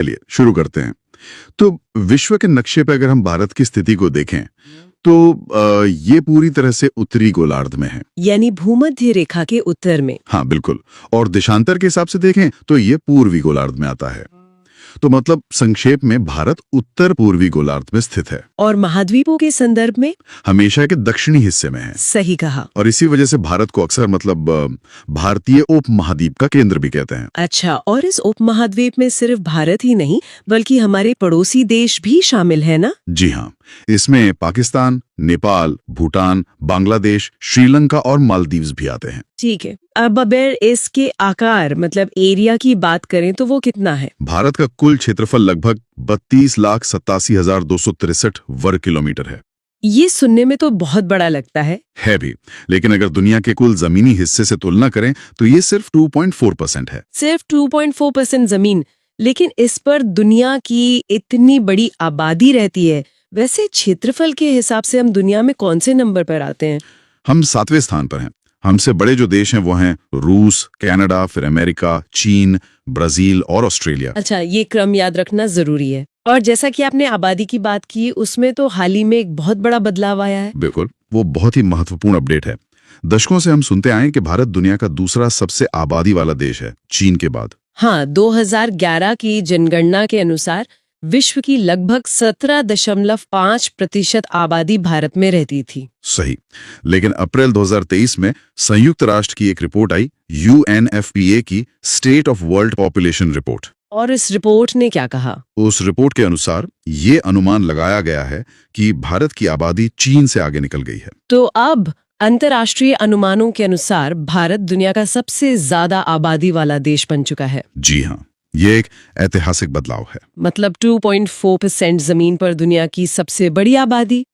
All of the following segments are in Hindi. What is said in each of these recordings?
चलिए शुरू करते हैं। तो विश्व के नक्शे पर अगर हम भारत की स्थिति को देखें तो ये पूरी तरह से उत्तरी गोलार्ध में है, यानी भूमध्य रेखा के उत्तर में। हाँ बिल्कुल। और देशांतर के हिसाब से देखें तो ये पूर्वी गोलार्ध में आता है। तो मतलब संक्षेप में भारत उत्तर पूर्वी गोलार्ध में स्थित है और महाद्वीपों के संदर्भ में हमेशा के दक्षिणी हिस्से में है। सही कहा। और इसी वजह से भारत को अक्सर मतलब भारतीय उपमहाद्वीप का केंद्र भी कहते हैं। अच्छा, और इस उपमहाद्वीप में सिर्फ भारत ही नहीं बल्कि हमारे पड़ोसी देश भी शामिल है ना? जी हाँ, इसमें पाकिस्तान, नेपाल, भूटान, बांग्लादेश, श्रीलंका और मालदीव्स भी आते हैं। ठीक है। अब अगर इसके आकार मतलब एरिया की बात करें तो वो कितना है? भारत का कुल क्षेत्रफल लगभग 32,87,263 वर्ग किलोमीटर है। ये सुनने में तो बहुत बड़ा लगता है भी, लेकिन अगर दुनिया के कुल जमीनी हिस्से से तुलना करें तो ये सिर्फ 2.4% है। सिर्फ 2.4% जमीन, लेकिन इस पर दुनिया की इतनी बड़ी आबादी रहती है। वैसे क्षेत्रफल के हिसाब से हम दुनिया में कौन से नंबर पर आते हैं? हम 7वें स्थान पर हैं। हमसे बड़े जो देश हैं वो हैं रूस, कनाडा, फिर अमेरिका, चीन, ब्राजील और ऑस्ट्रेलिया। अच्छा, ये क्रम याद रखना जरूरी है। और जैसा कि आपने आबादी की बात की, उसमें तो हाल ही में एक बहुत बड़ा बदलाव आया है। बिल्कुल, वो बहुत ही महत्वपूर्ण अपडेट है। दशकों से हम सुनते आए कि भारत दुनिया का दूसरा सबसे आबादी वाला देश है, चीन के बाद। हाँ, 2011 की जनगणना के अनुसार विश्व की लगभग 17.5% आबादी भारत में रहती थी। सही, लेकिन अप्रैल 2023 में संयुक्त राष्ट्र की एक रिपोर्ट आई, UNFPA की state of world population report. और इस रिपोर्ट ने क्या कहा? उस रिपोर्ट के अनुसार ये अनुमान लगाया गया है कि भारत की आबादी चीन से आगे निकल गई है। तो अब अंतर्राष्ट्रीय अनुमानों के अनुसार भारत दुनिया का सबसे ज्यादा आबादी वाला देश बन चुका है। जी हाँ, ये एक ऐतिहासिक बदलाव है। मतलब 2.4% जमीन पर दुनिया की सबसे बड़ी आबादी।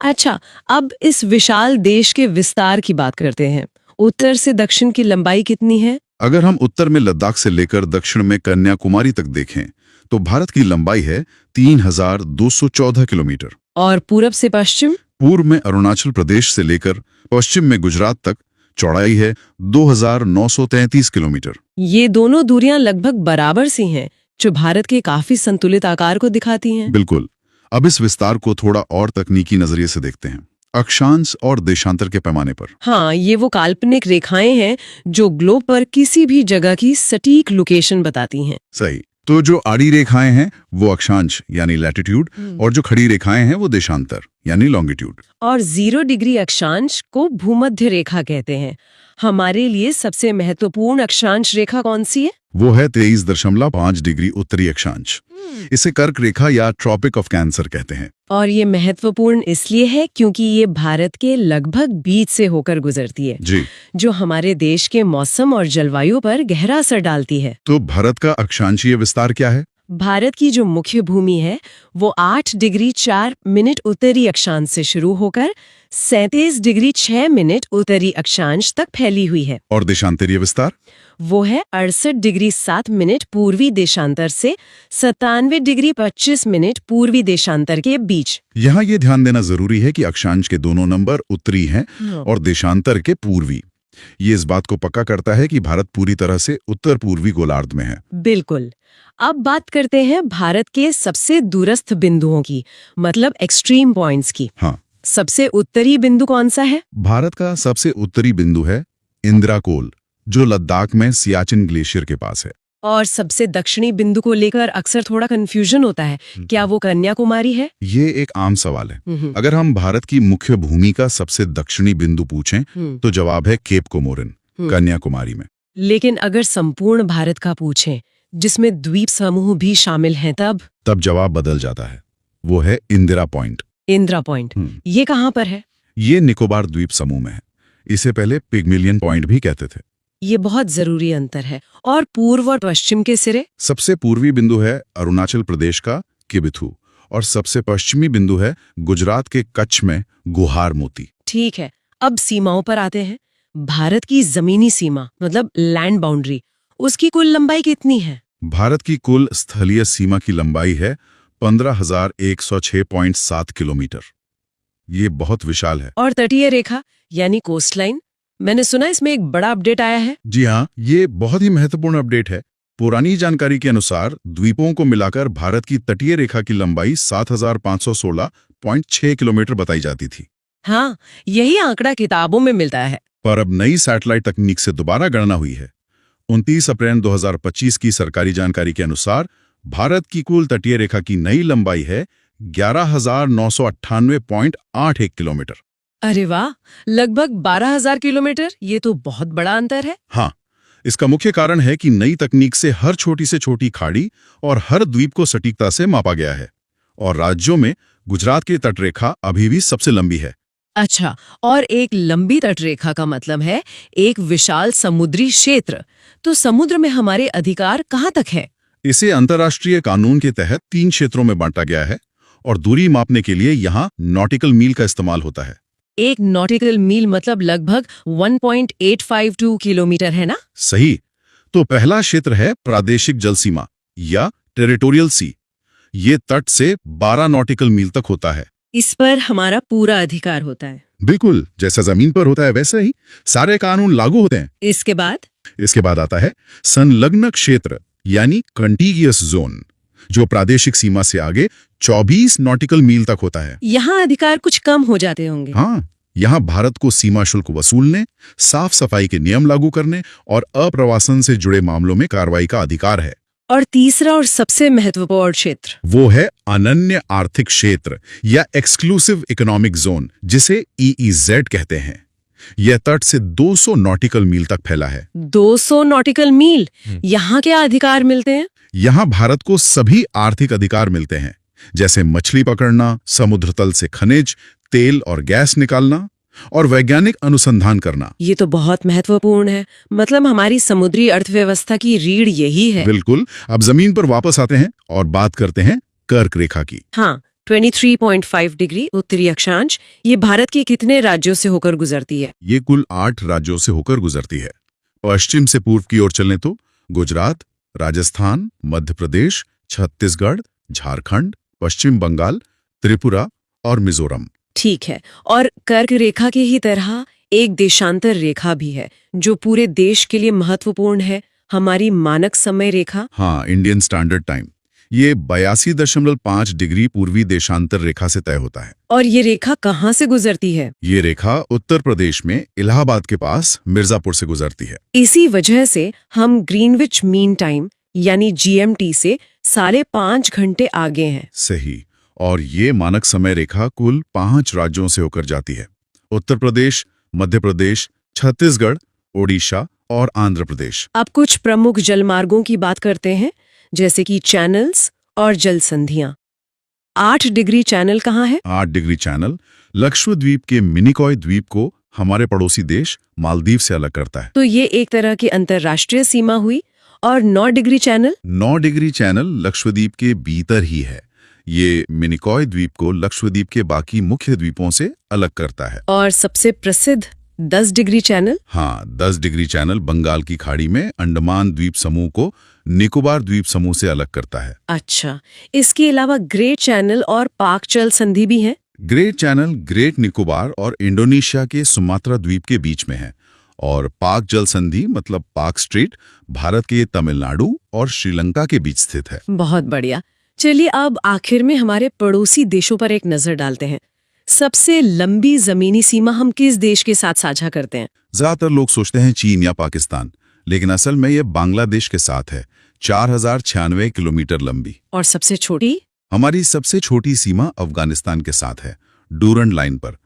अच्छा, अब इस विशाल देश के विस्तार की बात करते हैं। उत्तर से दक्षिण की लंबाई कितनी है? अगर हम उत्तर में लद्दाख से लेकर दक्षिण में कन्याकुमारी तक देखें तो भारत की लंबाई है 3,214 किलोमीटर। और पूरब से पश्चिम? पूर्व में अरुणाचल प्रदेश से लेकर पश्चिम में गुजरात तक चौड़ाई है 2,933 किलोमीटर। ये दोनों दूरियां लगभग बराबर सी हैं, जो भारत के काफी संतुलित आकार को दिखाती हैं। बिल्कुल। अब इस विस्तार को थोड़ा और तकनीकी नजरिए से देखते हैं, अक्षांश और देशांतर के पैमाने पर। हाँ, ये वो काल्पनिक रेखाएं हैं जो ग्लोब पर किसी भी जगह की सटीक लोकेशन बताती हैं। सही। तो जो आड़ी रेखाएं हैं वो अक्षांश यानी लैटिट्यूड, और जो खड़ी रेखाएं हैं वो देशांतर यानी लॉन्गिट्यूड। और 0 डिग्री अक्षांश को भूमध्य रेखा कहते हैं। हमारे लिए सबसे महत्वपूर्ण अक्षांश रेखा कौन सी है? वो है 23.5 डिग्री उत्तरी अक्षांश। इसे कर्क रेखा या ट्रॉपिक ऑफ कैंसर कहते हैं। और ये महत्वपूर्ण इसलिए है क्योंकि ये भारत के लगभग बीच से होकर गुजरती है, जी, जो हमारे देश के मौसम और जलवायु पर गहरा असर डालती है। तो भारत का अक्षांशीय विस्तार क्या है? भारत की जो मुख्य भूमि है वो 8 डिग्री 4 मिनट उत्तरी अक्षांश से शुरू होकर 37 डिग्री 6 मिनट उत्तरी अक्षांश तक फैली हुई है। और देशांतरीय विस्तार? वो है 68 डिग्री 7 मिनट पूर्वी देशांतर से 97 डिग्री 25 मिनट पूर्वी देशांतर के बीच। यहाँ ये ध्यान देना जरूरी है कि अक्षांश के दोनों नंबर उत्तरी हैं और देशांतर के पूर्वी। ये इस बात को पक्का करता है कि भारत पूरी तरह से उत्तर पूर्वी गोलार्ध में है। बिल्कुल। अब बात करते हैं भारत के सबसे दूरस्थ बिंदुओं की, मतलब एक्सट्रीम पॉइंट्स की। हाँ, सबसे उत्तरी बिंदु कौन सा है? भारत का सबसे उत्तरी बिंदु है इंदिरा कोल, जो लद्दाख में सियाचिन ग्लेशियर के पास है। और सबसे दक्षिणी बिंदु को लेकर अक्सर थोड़ा कंफ्यूजन होता है, क्या वो कन्याकुमारी है? ये एक आम सवाल है। अगर हम भारत की मुख्य भूमि का सबसे दक्षिणी बिंदु पूछें तो जवाब है केप कोमोरिन, कन्याकुमारी में। लेकिन अगर संपूर्ण भारत का पूछें, जिसमें द्वीप समूह भी शामिल हैं, तब जवाब बदल जाता है। वो है इंदिरा पॉइंट। इंदिरा पॉइंट ये कहाँ पर है? ये निकोबार द्वीप समूह में है। इसे पहले पिग्मिलियन पॉइंट भी कहते थे। ये बहुत जरूरी अंतर है। और पूर्व और पश्चिम के सिरे? सबसे पूर्वी बिंदु है अरुणाचल प्रदेश का किबिथू, और सबसे पश्चिमी बिंदु है गुजरात के कच्छ में गुहार मोती। ठीक है, अब सीमाओं पर आते हैं। भारत की जमीनी सीमा मतलब लैंड बाउंड्री, उसकी कुल लंबाई कितनी है? भारत की कुल स्थलीय सीमा की लंबाई है 15,106.7 किलोमीटर। ये बहुत विशाल है। और तटीय रेखा यानी कोस्टलाइन, मैंने सुना इसमें एक बड़ा अपडेट आया है। जी हाँ, ये बहुत ही महत्वपूर्ण अपडेट है। पुरानी जानकारी के अनुसार द्वीपों को मिलाकर भारत की तटीय रेखा की लंबाई 7,516.6 किलोमीटर बताई जाती थी। हाँ, यही आंकड़ा किताबों में मिलता है। पर अब नई सैटेलाइट तकनीक से दोबारा गणना हुई है। 29 अप्रैल 2025 की सरकारी जानकारी के अनुसार भारत की कुल तटीय रेखा की नई लंबाई है 11,998.81 किलोमीटर। अरे वाह, लगभग 12,000 किलोमीटर। ये तो बहुत बड़ा अंतर है। हाँ, इसका मुख्य कारण है कि नई तकनीक से हर छोटी से छोटी खाड़ी और हर द्वीप को सटीकता से मापा गया है। और राज्यों में गुजरात की तटरेखा अभी भी सबसे लंबी है। अच्छा, और एक लंबी तटरेखा का मतलब है एक विशाल समुद्री क्षेत्र। तो समुद्र में हमारे अधिकार कहाँ तक है? इसे अंतर्राष्ट्रीय कानून के तहत 3 क्षेत्रों में बांटा गया है और दूरी मापने के लिए यहाँ नॉटिकल मील का इस्तेमाल होता है। एक नॉटिकल मील मतलब लगभग 1.852 किलोमीटर है ना? सही। तो पहला क्षेत्र है प्रादेशिक जल सीमा या टेरिटोरियल सी। ये तट से 12 नॉटिकल मील तक होता है। इस पर हमारा पूरा अधिकार होता है। बिल्कुल, जैसा जमीन पर होता है वैसे ही सारे कानून लागू होते हैं। इसके बाद आता है संलग्न क्षेत्र यानी कंटीगियस जोन, जो प्रादेशिक सीमा से आगे 24 नॉटिकल मील तक होता है। यहाँ अधिकार कुछ कम हो जाते होंगे। हाँ, यहाँ भारत को सीमा शुल्क वसूलने, साफ सफाई के नियम लागू करने और अप्रवासन से जुड़े मामलों में कार्रवाई का अधिकार है। और तीसरा और सबसे महत्वपूर्ण क्षेत्र वो है अनन्य आर्थिक क्षेत्र या एक्सक्लूसिव इकोनॉमिक जोन, जिसे EEZ कहते हैं। यह तट से 200 नॉटिकल मील तक फैला है। 200 नॉटिकल मील। यहाँ क्या अधिकार मिलते हैं? यहाँ भारत को सभी आर्थिक अधिकार मिलते हैं, जैसे मछली पकड़ना, समुद्र तल से खनिज, तेल और गैस निकालना और वैज्ञानिक अनुसंधान करना। ये तो बहुत महत्वपूर्ण है। मतलब हमारी समुद्री अर्थव्यवस्था की रीढ़ यही है। बिल्कुल। अब जमीन पर वापस आते हैं और बात करते हैं कर्क रेखा की। हाँ, 23.5 डिग्री उत्तरी अक्षांश, ये भारत के कितने राज्यों से होकर गुजरती है? ये कुल 8 राज्यों से होकर गुजरती है। पश्चिम से पूर्व की ओर चलें तो गुजरात, राजस्थान, मध्य प्रदेश, छत्तीसगढ़, झारखंड, पश्चिम बंगाल, त्रिपुरा और मिजोरम। ठीक है। और कर्क रेखा की ही तरह एक देशांतर रेखा भी है जो पूरे देश के लिए महत्वपूर्ण है, हमारी मानक समय रेखा। हाँ, इंडियन स्टैंडर्ड टाइम। ये 82.5 डिग्री पूर्वी देशांतर रेखा से तय होता है। और ये रेखा कहाँ से गुजरती है? ये रेखा उत्तर प्रदेश में इलाहाबाद के पास मिर्जापुर से गुजरती है। इसी वजह से हम ग्रीनविच मीन टाइम यानी GMT से 5.5 घंटे आगे हैं। सही। और ये मानक समय रेखा कुल 5 राज्यों से होकर जाती है: उत्तर प्रदेश, मध्य प्रदेश, छत्तीसगढ़, ओडिशा और आंध्र प्रदेश। अब कुछ प्रमुख जलमार्गों की बात करते हैं, जैसे कि चैनल्स और जल संधियां। 8 डिग्री चैनल कहाँ है? 8 डिग्री चैनल लक्षद्वीप के मिनिकॉय द्वीप को हमारे पड़ोसी देश मालदीव से अलग करता है। तो ये एक तरह की अंतर्राष्ट्रीय सीमा हुई। और 9 degree channel? 9 degree channel Lakshadweep के भीतर ही है। ये मिनिकॉय द्वीप को लक्षद्वीप के बाकी मुख्य द्वीपों से अलग करता है। और सबसे प्रसिद्ध 10 डिग्री चैनल? हाँ, 10 डिग्री चैनल बंगाल की खाड़ी में अंडमान द्वीप समूह को निकोबार द्वीप समूह से अलग करता है। अच्छा, इसके अलावा ग्रेट चैनल और पाक जल संधि भी है? ग्रेट चैनल ग्रेट निकोबार और इंडोनेशिया के सुमात्रा द्वीप के बीच में है। और पाक जल संधि मतलब पाक स्ट्रेट भारत के तमिलनाडु और श्रीलंका के बीच स्थित है। बहुत बढ़िया। चलिए अब आखिर में हमारे पड़ोसी देशों पर एक नजर डालते हैं। सबसे लंबी जमीनी सीमा हम किस देश के साथ साझा करते हैं? ज्यादातर लोग सोचते हैं चीन या पाकिस्तान, लेकिन असल में ये बांग्लादेश के साथ है, 4096 किलोमीटर लंबी। और सबसे छोटी? हमारी सबसे छोटी सीमा अफगानिस्तान के साथ है, डूरंड लाइन पर,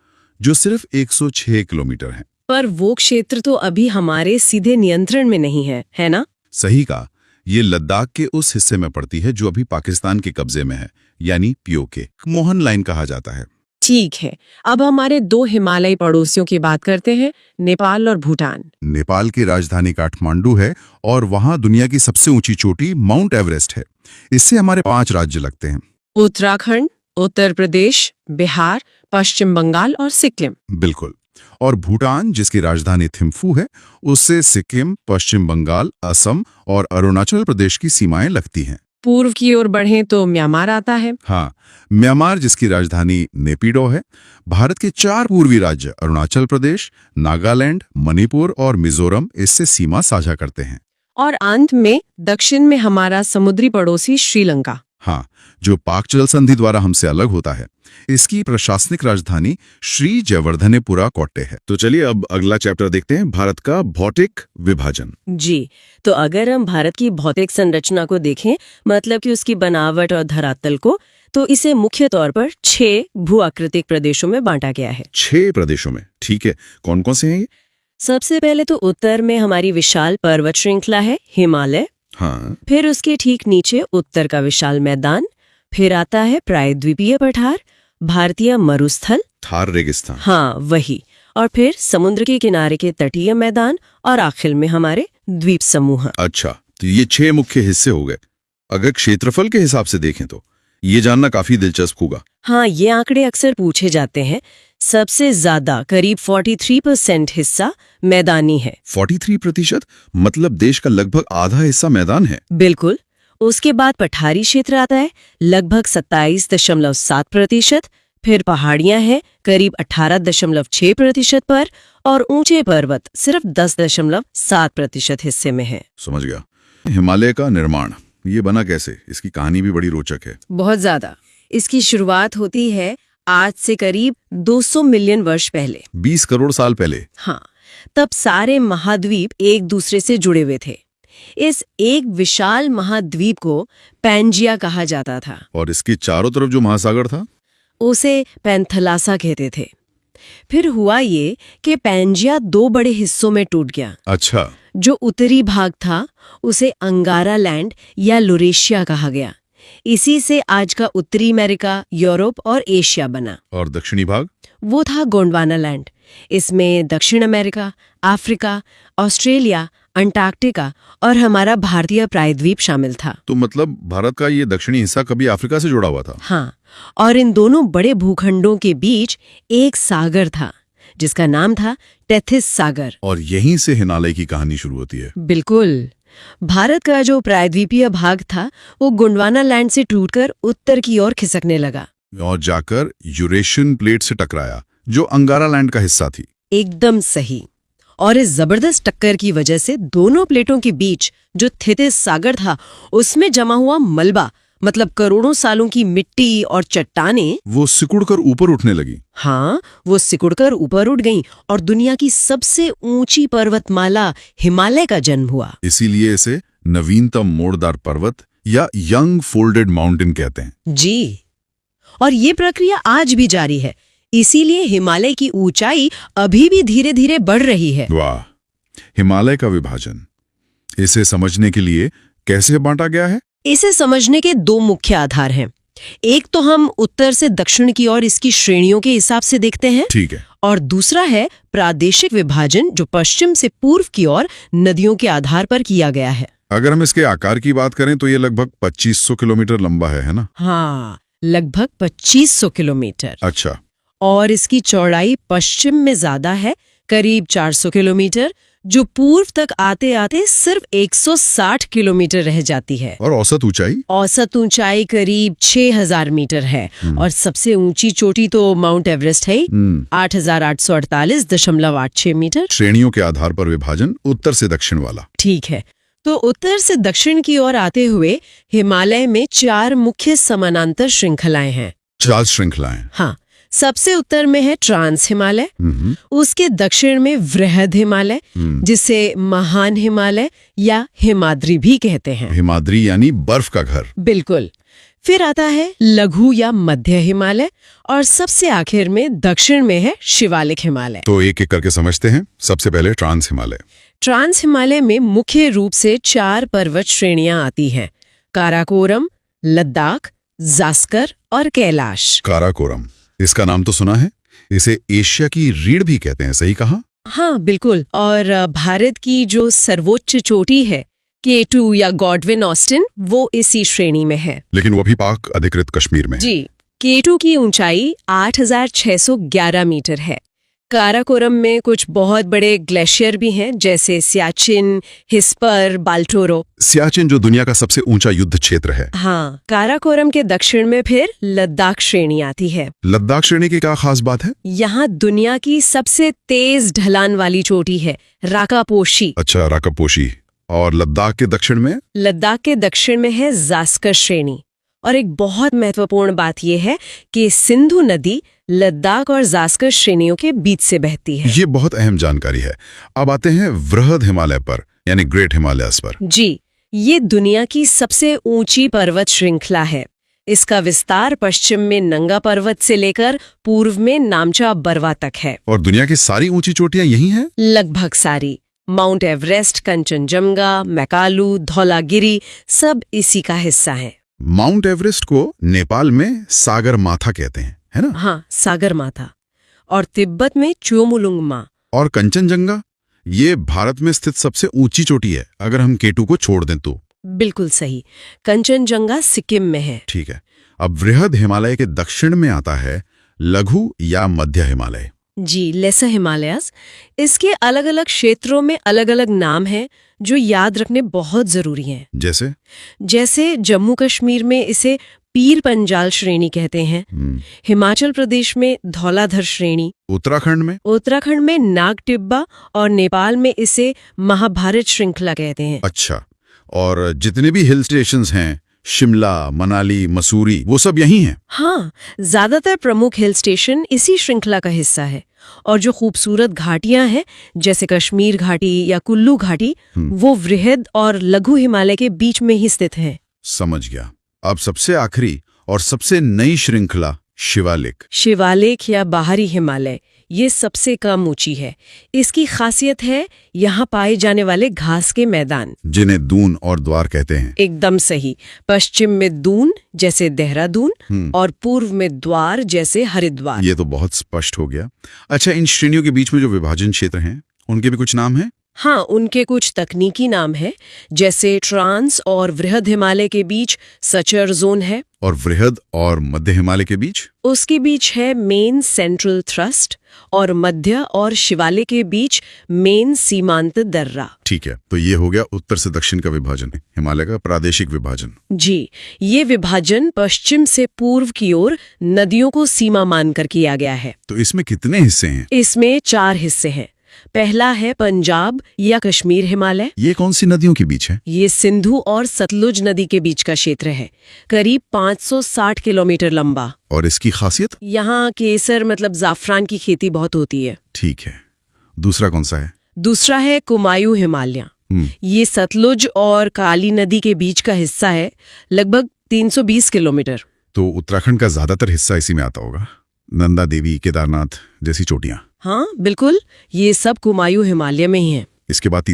जो सिर्फ 106 किलोमीटर है। पर वो क्षेत्र तो अभी हमारे सीधे नियंत्रण में नहीं है ना? सही कहा। ये लद्दाख के उस हिस्से में पड़ती है जो अभी पाकिस्तान के कब्जे में है, यानी POK मोहन लाइन कहा जाता है। ठीक है, अब हमारे 2 हिमालयी पड़ोसियों की बात करते हैं, नेपाल और भूटान। नेपाल की राजधानी काठमांडू है और वहाँ दुनिया की सबसे ऊंची चोटी माउंट एवरेस्ट है। इससे हमारे 5 राज्य लगते हैं: उत्तराखंड, उत्तर प्रदेश, बिहार, पश्चिम बंगाल और सिक्किम। बिल्कुल। और भूटान, जिसकी राजधानी थिम्फू है, उससे सिक्किम, पश्चिम बंगाल, असम और अरुणाचल प्रदेश की सीमाएं लगती हैं। पूर्व की ओर बढ़ें तो म्यांमार आता है। हाँ, म्यांमार, जिसकी राजधानी नेपिडो है। भारत के 4 पूर्वी राज्य अरुणाचल प्रदेश, नागालैंड, मणिपुर और मिजोरम इससे सीमा साझा करते हैं। और अंत में दक्षिण में हमारा समुद्री पड़ोसी श्रीलंका। हाँ, जो पाक जल संधि द्वारा हमसे अलग होता है। इसकी प्रशासनिक राजधानी श्री जयवर्धनेपुरा कोट्टे है। तो चलिए अब अगला चैप्टर देखते हैं, भारत का भौतिक विभाजन। जी, तो अगर हम भारत की भौतिक संरचना को देखें, मतलब कि उसकी बनावट और धरातल को, तो इसे मुख्य तौर पर 6 भू-आकृतिक प्रदेशों में बांटा गया है। 6 प्रदेशों में, ठीक है। कौन कौन से हैं ये? सबसे पहले तो उत्तर में हमारी विशाल पर्वत श्रृंखला है, हिमालय। हाँ, फिर उसके ठीक नीचे उत्तर का विशाल मैदान। फिर आता है प्रायद्वीपीय पठार, भारतीय मरुस्थल, थार रेगिस्तान। हाँ वही। और फिर समुद्र के किनारे के तटीय मैदान, और आखिर में हमारे द्वीप समूह। अच्छा, तो ये 6 मुख्य हिस्से हो गए। अगर क्षेत्रफल के हिसाब से देखें तो ये जानना काफी दिलचस्प होगा। हाँ, ये आंकड़े अक्सर पूछे जाते हैं। सबसे ज्यादा करीब 43% हिस्सा मैदानी है। 43%? मतलब देश का लगभग आधा हिस्सा मैदान है। बिल्कुल। उसके बाद पठारी क्षेत्र आता है, लगभग 27.7%। फिर पहाड़ियां हैं करीब 18.6% पर, और ऊंचे पर्वत सिर्फ 10.7% हिस्से में है। समझ गया। हिमालय का निर्माण ये बना कैसे? इसकी कहानी भी बड़ी रोचक है। बहुत ज्यादा। इसकी शुरुआत होती है आज से करीब 200 मिलियन वर्ष पहले। 20 करोड़ साल पहले। हाँ, तब सारे महाद्वीप एक दूसरे से जुड़े हुए थे। इस एक विशाल महाद्वीप को पैंजिया कहा जाता था। और इसके चारों तरफ जो महासागर था उसे पैंथलासा कहते थे। फिर हुआ ये कि पैंजिया 2 बड़े हिस्सों में टूट गया। अच्छा, जो उत्तरी भाग था उसे अंगारा लैंड या लुरेशिया कहा गया। इसी से आज का उत्तरी अमेरिका, यूरोप और एशिया बना। और दक्षिणी भाग? वो था गोंडवाना लैंड। इसमें दक्षिण अमेरिका, अफ्रीका, ऑस्ट्रेलिया, अंटार्कटिका और हमारा भारतीय प्रायद्वीप शामिल था। तो मतलब भारत का ये दक्षिणी हिस्सा कभी अफ्रीका से जुड़ा हुआ था? हाँ, और इन दोनों बड़े भूखंडों के बीच एक सागर था जिसका नाम था टेथिस सागर। और यहीं से हिमालय की कहानी शुरू होती है। बिल्कुल। भारत का जो प्रायद्वीपीय भाग था वो गोंडवाना लैंड से टूटकर उत्तर की ओर खिसकने लगा और जाकर यूरेशियन प्लेट से टकराया, जो अंगारा लैंड का हिस्सा थी। एकदम सही। और इस जबरदस्त टक्कर की वजह से दोनों प्लेटों के बीच जो थेथिस सागर था उसमें जमा हुआ मलबा, मतलब करोड़ों सालों की मिट्टी और चट्टानें, वो सिकुड़कर ऊपर उठने लगी। हाँ, वो सिकुड़कर ऊपर उठ गईं और दुनिया की सबसे ऊंची पर्वतमाला हिमालय का जन्म हुआ। इसीलिए इसे नवीनतम मोड़दार पर्वत या यंग फोल्डेड माउंटेन कहते हैं। जी, और ये प्रक्रिया आज भी जारी है। इसीलिए हिमालय की ऊंचाई अभी भी धीरे धीरे बढ़ रही है। वाह! हिमालय का विभाजन, इसे समझने के लिए कैसे बांटा गया है? इसे समझने के 2 मुख्य आधार हैं। एक तो हम उत्तर से दक्षिण की ओर इसकी श्रेणियों के हिसाब से देखते हैं। ठीक है। और दूसरा है प्रादेशिक विभाजन, जो पश्चिम से पूर्व की ओर नदियों के आधार पर किया गया है। अगर हम इसके आकार की बात करें तो ये लगभग 2500 किलोमीटर लंबा है ना? हाँ, लगभग 2500 किलोमीटर। अच्छा। और इसकी चौड़ाई पश्चिम में ज्यादा है, करीब 400 किलोमीटर, जो पूर्व तक आते आते सिर्फ 160 किलोमीटर रह जाती है। और औसत ऊंचाई? औसत ऊंचाई करीब 6000 मीटर है। और सबसे ऊंची चोटी तो माउंट एवरेस्ट है, 8848.86 मीटर। श्रेणियों के आधार पर विभाजन उत्तर से दक्षिण वाला। ठीक है, तो उत्तर से दक्षिण की ओर आते हुए हिमालय में 4 मुख्य समानांतर श्रृंखलाएं हैं। 4 श्रृंखलाएं? हाँ, सबसे उत्तर में है ट्रांस हिमालय, उसके दक्षिण में वृहद हिमालय, जिसे महान हिमालय या हिमाद्री भी कहते हैं। हिमाद्री यानी बर्फ का घर। बिल्कुल। फिर आता है लघु या मध्य हिमालय, और सबसे आखिर में दक्षिण में है शिवालिक हिमालय। तो एक एक करके समझते हैं। सबसे पहले ट्रांस हिमालय। ट्रांस हिमालय में मुख्य रूप से 4 पर्वत श्रेणियां आती हैं: काराकोरम, लद्दाख, जास्कर और कैलाश। काराकोरम, इसका नाम तो सुना है। इसे एशिया की रीढ़ भी कहते हैं, सही कहा? हाँ बिल्कुल। और भारत की जो सर्वोच्च चोटी है K2 या गॉडविन ऑस्टिन, वो इसी श्रेणी में है। लेकिन वो भी पाक अधिकृत कश्मीर में है। जी, K2 की ऊंचाई 8611 मीटर है। काराकोरम में कुछ बहुत बड़े ग्लेशियर भी हैं, जैसे सियाचिन, हिस्पर, बाल्टोरो। सियाचिन जो दुनिया का सबसे ऊंचा युद्ध क्षेत्र है। हाँ, काराकोरम के दक्षिण में फिर लद्दाख श्रेणी आती है। लद्दाख श्रेणी की क्या खास बात है? यहाँ दुनिया की सबसे तेज ढलान वाली चोटी है, राकापोशी। अच्छा, राकापोशी। और लद्दाख के दक्षिण में? लद्दाख के दक्षिण में है जास्कर श्रेणी। और एक बहुत महत्वपूर्ण बात यह है कि सिंधु नदी लद्दाख और जास्कर श्रेणियों के बीच से बहती है। ये बहुत अहम जानकारी है। अब आते हैं वृहद हिमालय पर, यानी ग्रेट हिमालयस पर। जी, ये दुनिया की सबसे ऊंची पर्वत श्रृंखला है। इसका विस्तार पश्चिम में नंगा पर्वत से लेकर पूर्व में नामचा बरवा तक है। और दुनिया की सारी ऊंची चोटियां यही हैं? लगभग सारी। माउंट एवरेस्ट, कंचनजंगा, मैकालू, धौलागिरी सब इसी का हिस्सा है। माउंट एवरेस्ट को नेपाल में सागर माथा कहते हैं, है ना? हाँ, सागर माथा। और तिब्बत में चोमुलुंगमा। और कंचनजंगा, ये भारत में स्थित सबसे ऊंची चोटी है अगर हम K2 को छोड़ दें तो। बिल्कुल सही। कंचनजंगा सिक्किम में है। ठीक है। अब वृहद हिमालय के दक्षिण में आता है लघु या मध्य हिमालय। जी, लेसर हिमालयस। इसके अलग अलग क्षेत्रों में अलग अलग नाम हैं जो याद रखने बहुत जरूरी हैं। जैसे जम्मू कश्मीर में इसे पीर पंजाल श्रेणी कहते हैं, हिमाचल प्रदेश में धौलाधर श्रेणी, उत्तराखंड में नाग टिब्बा और नेपाल में इसे महाभारत श्रृंखला कहते हैं। अच्छा, और जितने भी हिल स्टेशंस हैं, शिमला, मनाली, मसूरी, वो सब यही हैं? हाँ, ज्यादातर प्रमुख हिल स्टेशन इसी श्रृंखला का हिस्सा है। और जो खूबसूरत घाटियां हैं जैसे कश्मीर घाटी या कुल्लू घाटी, वो वृहद और लघु हिमालय के बीच में ही स्थित हैं। समझ गया। अब सबसे आखिरी और सबसे नई श्रृंखला शिवालिक या बाहरी हिमालय, ये सबसे कम ऊंची है। इसकी खासियत है यहाँ पाए जाने वाले घास के मैदान, जिन्हें दून और द्वार कहते हैं। एकदम सही। पश्चिम में दून जैसे देहरादून और पूर्व में द्वार जैसे हरिद्वार। ये तो बहुत स्पष्ट हो गया। अच्छा, इन श्रेणियों के बीच में जो विभाजन क्षेत्र हैं, उनके भी कुछ नाम हैं? हाँ, उनके कुछ तकनीकी नाम है। जैसे ट्रांस और वृहद हिमालय के बीच सचर जोन है। और वृहद और मध्य हिमालय के बीच? उसके बीच है मेन सेंट्रल थ्रस्ट। और मध्य और शिवालिक के बीच मेन सीमांत दर्रा। ठीक है, तो ये हो गया उत्तर से दक्षिण का विभाजन, हिमालय का प्रादेशिक विभाजन। जी, ये विभाजन पश्चिम से पूर्व की ओर नदियों को सीमा मानकर किया गया है। तो इसमें कितने हिस्से हैं? इसमें 4 हिस्से हैं। पहला है पंजाब या कश्मीर हिमालय। ये कौन सी नदियों के बीच है? ये सिंधु और सतलुज नदी के बीच का क्षेत्र है, करीब 560 किलोमीटर लंबा। और इसकी खासियत? यहाँ केसर मतलब जाफरान की खेती बहुत होती है। ठीक है। दूसरा कौन सा है? दूसरा है कुमायूं हिमालय। ये सतलुज और काली नदी के बीच का हिस्सा है, लगभग 320 किलोमीटर। तो उत्तराखंड का ज्यादातर हिस्सा इसी में आता होगा, नंदा देवी, केदारनाथ जैसी चोटियां। हाँ बिल्कुल, ये सब कुमायूं हिमालय में ही है। इसके बाद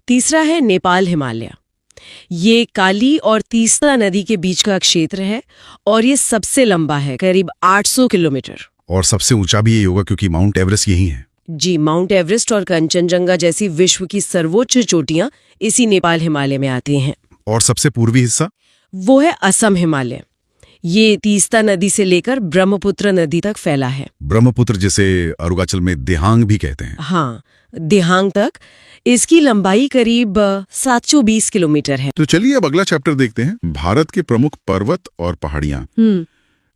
तीसरा है नेपाल हिमालय। ये काली और तीस्ता नदी के बीच का क्षेत्र है और ये सबसे लंबा है, करीब 800 किलोमीटर। और सबसे ऊंचा भी यही होगा क्योंकि माउंट एवरेस्ट यही है। जी, माउंट एवरेस्ट और कंचनजंगा जैसी विश्व की सर्वोच्च चोटियां इसी नेपाल हिमालय में आती हैं। और सबसे पूर्वी हिस्सा? वो है असम हिमालय। ये तीस्ता नदी से लेकर ब्रह्मपुत्र नदी तक फैला है। ब्रह्मपुत्र जिसे अरुणाचल में देहांग भी कहते हैं। हाँ, देहांग तक। इसकी लंबाई करीब 720 किलोमीटर है। तो चलिए अब अगला चैप्टर देखते हैं, भारत के प्रमुख पर्वत और पहाड़ियां।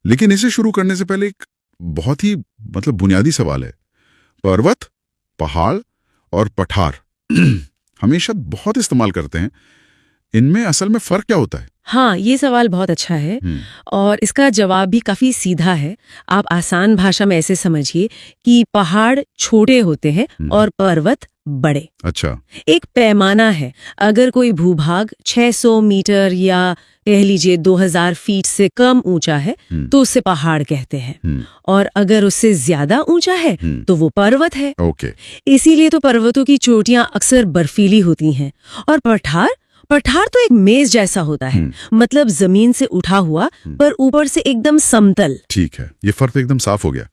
लेकिन इसे शुरू करने से पहले एक बहुत ही बुनियादी सवाल है। पर्वत, पहाड़ और पठार हमेशा बहुत इस्तेमाल करते हैं, इनमें असल में फर्क क्या होता है? हाँ, ये सवाल बहुत अच्छा है और इसका जवाब भी काफी सीधा है। आप आसान भाषा में ऐसे समझिए कि पहाड़ छोटे होते हैं और पर्वत बड़े। अच्छा, एक पैमाना है। अगर कोई भूभाग 600 मीटर या कह लीजिए 2000 फीट से कम ऊंचा है तो उसे पहाड़ कहते हैं, और अगर उससे ज्यादा ऊंचा है तो वो पर्वत है। ओके। इसीलिए तो पर्वतों की चोटियां अक्सर बर्फीली होती हैं। और पठार तो एक मेज जैसा होता है, मतलब जमीन से उठा हुआ पर ऊपर से एकदम समतल। ठीक है, ये फर्क एकदम साफ हो गया।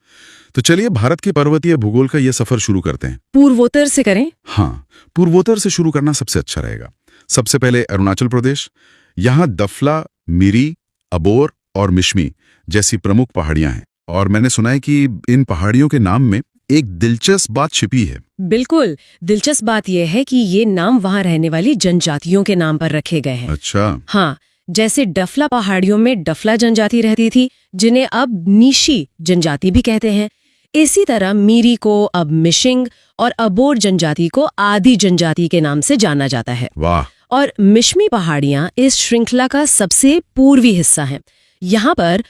तो चलिए भारत के पर्वतीय भूगोल का ये सफर शुरू करते हैं। पूर्वोत्तर से करें? हाँ, पूर्वोत्तर से शुरू करना सबसे अच्छा रहेगा। सबसे पहले अरुणाचल प्रदेश। यहाँ दफला, मिरी, अबोर और मिश्मी जैसी प्रमुख पहाड़ियां हैं, और मैंने सुना है कि इन पहाड़ियों के नाम में एक दिलचस्प बात छिपी है। बिल्कुल, दिलचस्प बात यह है कि ये नाम वहाँ रहने वाली जनजातियों के नाम पर रखे गए हैं। अच्छा। हाँ, जैसे डफला पहाड़ियों में डफला जनजाति रहती थी, जिन्हें अब नीशी जनजाति भी कहते हैं। इसी तरह मीरी को अब मिशिंग और अबोर जनजाति को आदि जनजाति के नाम से जाना जाता है। वाह। और मिश्मी पहाड़ियां इस श्रृंखला का सबसे पूर्वी हिस्सा हैं। यहाँ पर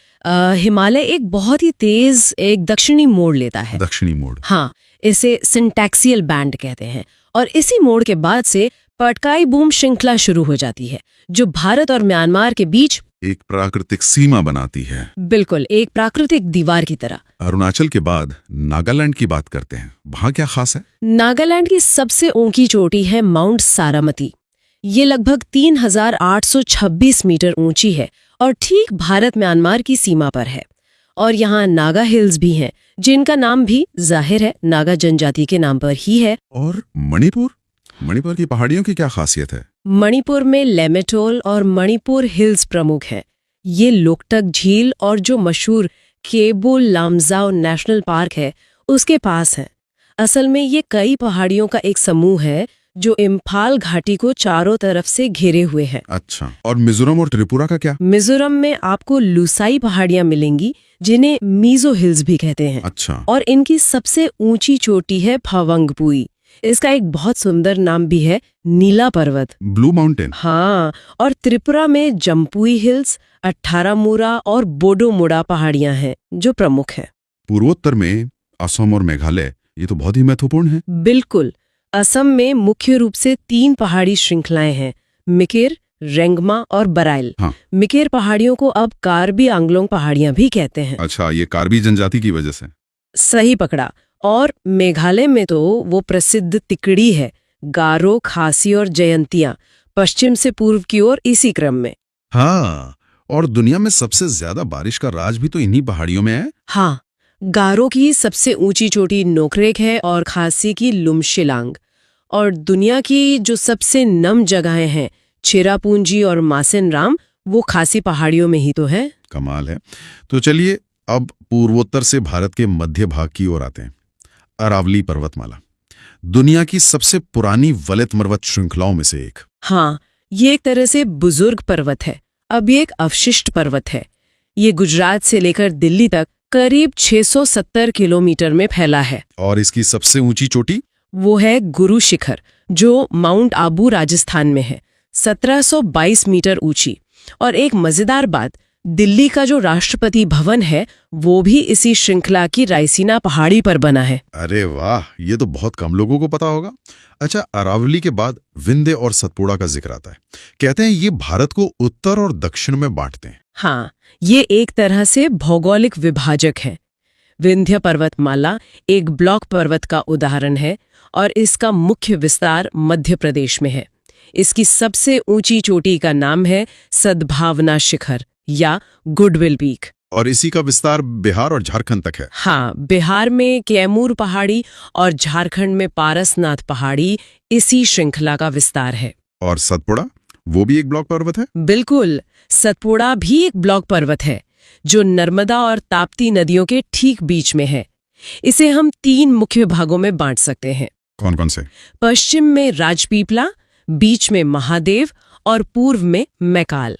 हिमालय एक बहुत ही तेज एक दक्षिणी मोड़ लेता है। दक्षिणी मोड़। हाँ, इसे सिंटैक्सियल बैंड कहते हैं। और इसी मोड़ के बाद से पटकाई बूम श्रृंखला शुरू हो जाती है, जो भारत और म्यांमार के बीच एक प्राकृतिक सीमा बनाती है। बिल्कुल एक प्राकृतिक दीवार की तरह। अरुणाचल के बाद नागालैंड की बात करते हैं, वहां क्या खास है? नागालैंड की सबसे ऊंची चोटी है माउंट सारामती। ये लगभग 3826 मीटर ऊंची है और ठीक भारत म्यांमार की सीमा पर है। और यहाँ नागा हिल्स भी हैं, जिनका नाम भी जाहिर है नागा जनजाति के नाम पर ही है। और मणिपुर? मणिपुर की पहाड़ियों की क्या खासियत है? मणिपुर में लेमेटोल और मणिपुर हिल्स प्रमुख हैं। ये लोकटक झील और जो मशहूर केबुल लामजाओ नेशनल पार्क है उसके पास है। असल में ये कई पहाड़ियों का एक समूह है जो इम्फाल घाटी को चारों तरफ से घेरे हुए है। अच्छा, और मिजोरम और त्रिपुरा का क्या? मिजोरम में आपको लुसाई पहाड़ियां मिलेंगी, जिन्हें मीजो हिल्स भी कहते हैं। अच्छा। और इनकी सबसे ऊंची चोटी है फवंगपुई। इसका एक बहुत सुंदर नाम भी है, नीला पर्वत, ब्लू माउंटेन। हाँ। और त्रिपुरा में जम्पुई हिल्स, 18 मुरा और बोडोमुड़ा पहाड़ियां हैं जो प्रमुख हैं। पूर्वोत्तर में असम और मेघालय, ये तो बहुत ही महत्वपूर्ण है। बिल्कुल। असम में मुख्य रूप से 3 पहाड़ी श्रृंखलाएं हैं, मिकिर, रेंगमा और बराइल। हाँ। मिकिर पहाड़ियों को अब कार्बी आंगलोंग पहाड़ियां भी कहते हैं। अच्छा, ये कार्बी जनजाति की वजह से। सही पकड़ा। और मेघालय में तो वो प्रसिद्ध तिकड़ी है, गारो, खासी और जयंतिया, पश्चिम से पूर्व की ओर इसी क्रम में। हाँ, और दुनिया में सबसे ज्यादा बारिश का राज भी तो इन्हीं पहाड़ियों में है। हाँ, गारो की सबसे ऊंची चोटी नोकरेक है और खासी की लुमशिलांग। और दुनिया की जो सबसे नम जगहें हैं, चेरापूंजी और मासिन राम, वो खासी पहाड़ियों में ही तो है। कमाल है। तो चलिए अब पूर्वोत्तर से भारत के मध्य भाग की ओर आते हैं। अरावली पर्वतमाला, दुनिया की सबसे पुरानी वलित पर्वत श्रृंखलाओं में से एक। हाँ, ये एक तरह से बुजुर्ग पर्वत है। अब ये एक अवशिष्ट पर्वत है। ये गुजरात से लेकर दिल्ली तक करीब 670 किलोमीटर में फैला है। और इसकी सबसे ऊंची चोटी? वो है गुरु शिखर, जो माउंट आबू राजस्थान में है, 1722 मीटर ऊंची। और एक मजेदार बात, दिल्ली का जो राष्ट्रपति भवन है वो भी इसी श्रृंखला की रायसीना पहाड़ी पर बना है। अरे वाह, ये तो बहुत कम लोगों को पता होगा। अच्छा, अरावली के बाद विंध्य और सतपुड़ा का जिक्र आता है। कहते हैं ये भारत को उत्तर और दक्षिण में बांटते हैं। हाँ, ये एक तरह से भौगोलिक विभाजक है। विंध्य पर्वतमाला एक ब्लॉक पर्वत का उदाहरण है और इसका मुख्य विस्तार मध्य प्रदेश में है। इसकी सबसे ऊंची चोटी का नाम है सद्भावना शिखर या गुडविल पीक। और इसी का विस्तार बिहार और झारखंड तक है। हाँ, बिहार में कैमूर पहाड़ी और झारखंड में पारसनाथ पहाड़ी इसी श्रृंखला का विस्तार है। और सतपुड़ा, वो भी एक ब्लॉक पर्वत है? बिल्कुल, सतपुड़ा भी एक ब्लॉक पर्वत है जो नर्मदा और ताप्ती नदियों के ठीक बीच में है। इसे हम 3 मुख्य भागों में बांट सकते हैं। कौन कौन से? पश्चिम में राजपीपला, बीच में महादेव और पूर्व में मैकाल।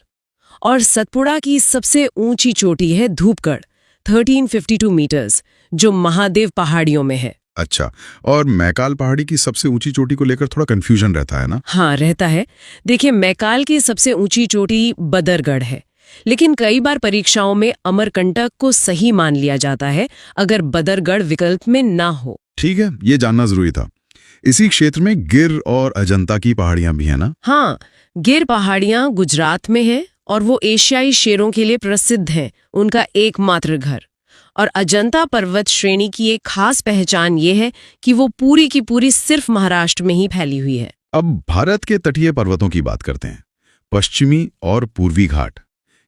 और सतपुड़ा की सबसे ऊंची चोटी है धूपगढ़, 1352 मीटर्स, जो महादेव पहाड़ियों में है। अच्छा, और मैकाल पहाड़ी की सबसे ऊंची चोटी को लेकर थोड़ा कंफ्यूजन रहता है ना? हाँ, रहता है। देखिए, मैकाल की सबसे ऊंची चोटी बदरगढ़ है, लेकिन कई बार परीक्षाओं में अमरकंटक को सही मान लिया जाता है अगर बदरगढ़ विकल्प में ना हो। ठीक है, ये जानना जरूरी था। इसी क्षेत्र में गिर और अजंता की पहाड़ियां भी हैं ना? हाँ, गिर पहाड़ियां गुजरात में है और वो एशियाई शेरों के लिए प्रसिद्ध हैं, उनका एकमात्र घर। और अजंता पर्वत श्रेणी की एक खास पहचान ये है कि वो पूरी की पूरी सिर्फ महाराष्ट्र में ही फैली हुई है। अब भारत के तटीय पर्वतों की बात करते हैं। पश्चिमी और पूर्वी घाट,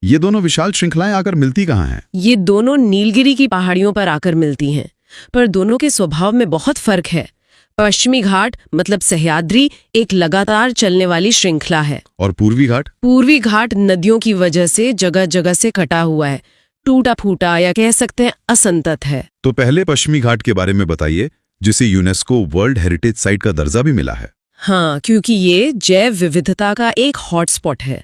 ये दोनों विशाल श्रृंखलाएं आकर मिलती कहाँ हैं? ये दोनों नीलगिरी की पहाड़ियों पर आकर मिलती हैं, पर दोनों के स्वभाव में बहुत फर्क है। पश्चिमी घाट मतलब सह्याद्री एक लगातार चलने वाली श्रृंखला है। और पूर्वी घाट? पूर्वी घाट नदियों की वजह से जगह जगह से कटा हुआ है, टूटा फूटा या कह सकते हैं असंतत है। तो पहले पश्चिमी घाट के बारे में बताइए, जिसे यूनेस्को वर्ल्ड हेरिटेज साइट का दर्जा भी मिला है। हाँ, क्योंकि ये जैव विविधता का एक हॉटस्पॉट है।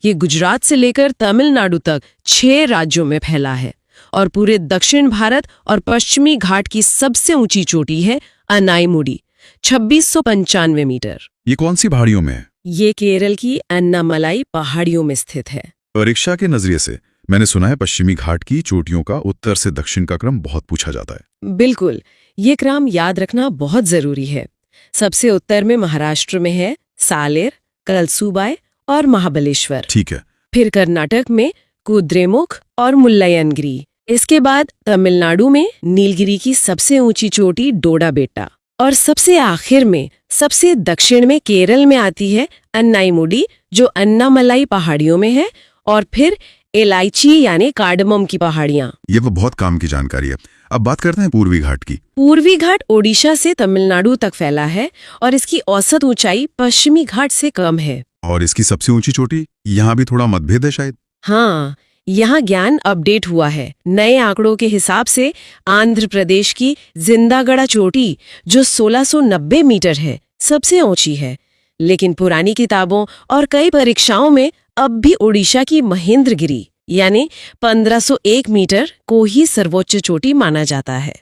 ये गुजरात से लेकर तमिलनाडु तक 6 राज्यों में फैला है और पूरे दक्षिण भारत और पश्चिमी घाट की सबसे ऊंची चोटी है अनाईमुडी, 2695 मीटर। ये कौन सी पहाड़ियों में है? ये केरल की अन्नामलाई पहाड़ियों में स्थित है। परीक्षा के नजरिए से मैंने सुना है पश्चिमी घाट की चोटियों का उत्तर से दक्षिण का क्रम बहुत पूछा जाता है। बिल्कुल, ये क्रम याद रखना बहुत जरूरी है। सबसे उत्तर में महाराष्ट्र में है सालेर, कलसूबाई और महाबलेश्वर। ठीक है। फिर कर्नाटक में कुद्रेमुख और मुल्लायनगिरी। इसके बाद तमिलनाडु में नीलगिरी की सबसे ऊंची चोटी डोडाबेट्टा। और सबसे आखिर में सबसे दक्षिण में केरल में आती है अन्नाईमुडी, जो अन्नामलाई पहाड़ियों में है। और फिर इलायची यानी कार्डमम की पहाड़ियां। ये वो बहुत काम की जानकारी है। अब बात करते हैं पूर्वी घाट की। पूर्वी घाट ओडिशा से तमिलनाडु तक फैला है और इसकी औसत ऊंचाई पश्चिमी घाट से कम है। और इसकी सबसे ऊंची चोटी, यहाँ भी थोड़ा मतभेद है शायद। हाँ, यहाँ ज्ञान अपडेट हुआ है। नए आंकड़ों के हिसाब से आंध्र प्रदेश की जिंदागड़ा चोटी, जो 1690 मीटर है, सबसे ऊंची है। लेकिन पुरानी किताबों और कई परीक्षाओं में अब भी ओडिशा की महेंद्रगिरी यानी 1501 मीटर को ही सर्वोच्च चोटी माना जाता है।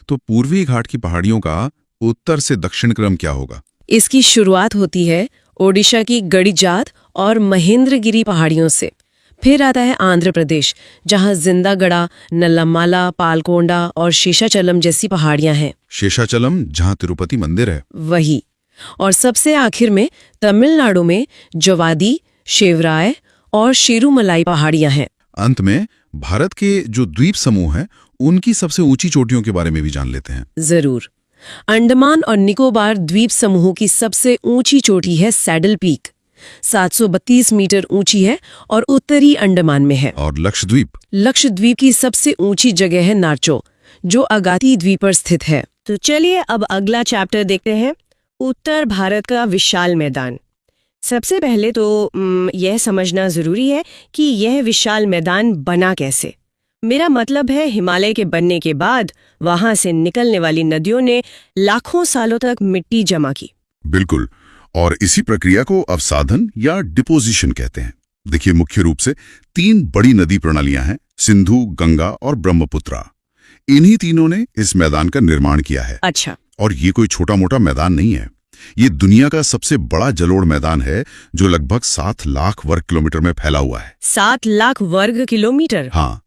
तो पूर्वी घाट की पहाड़ियों का उत्तर से दक्षिण क्रम क्या होगा? इसकी शुरुआत होती है ओडिशा की गड़ीजात और महेंद्रगिरी पहाड़ियों से। फिर आता है आंध्र प्रदेश, जहां जिंदागड़ा, नल्लामाला, पालकोंडा और शेषाचलम जैसी पहाड़ियां हैं। शेषाचलम, जहां तिरुपति मंदिर है। वही। और सबसे आखिर में तमिलनाडु में जवादी, शेवराय और शेरुमलाई पहाड़ियां हैं। अंत में भारत के जो द्वीप समूह हैं, उनकी सबसे ऊंची चोटियों के बारे में भी जान लेते हैं। जरूर। अंडमान और निकोबार द्वीप समूह की सबसे ऊंची चोटी है सैडल पीक, 732 मीटर ऊंची है और उत्तरी अंडमान में है। और लक्षद्वीप? लक्षद्वीप की सबसे ऊंची जगह है नार्चो, जो अगाती द्वीप पर स्थित है। तो चलिए अब अगला चैप्टर देखते हैं, उत्तर भारत का विशाल मैदान। सबसे पहले तो यह समझना जरूरी है कि यह विशाल मैदान बना कैसे। मेरा मतलब है, हिमालय के बनने के बाद वहां से निकलने वाली नदियों ने लाखों सालों तक मिट्टी जमा की। बिल्कुल। और इसी प्रक्रिया को अवसाधन या डिपोजिशन कहते हैं। देखिए, मुख्य रूप से 3 बड़ी नदी प्रणालियां हैं, सिंधु, गंगा और ब्रह्मपुत्रा। इन्हीं तीनों ने इस मैदान का निर्माण किया है। अच्छा। और ये कोई छोटा मोटा मैदान नहीं है। ये दुनिया का सबसे बड़ा जलोढ़ मैदान है, जो लगभग 7 लाख वर्ग किलोमीटर में फैला हुआ है। 7 लाख वर्ग किलोमीटर? हाँ।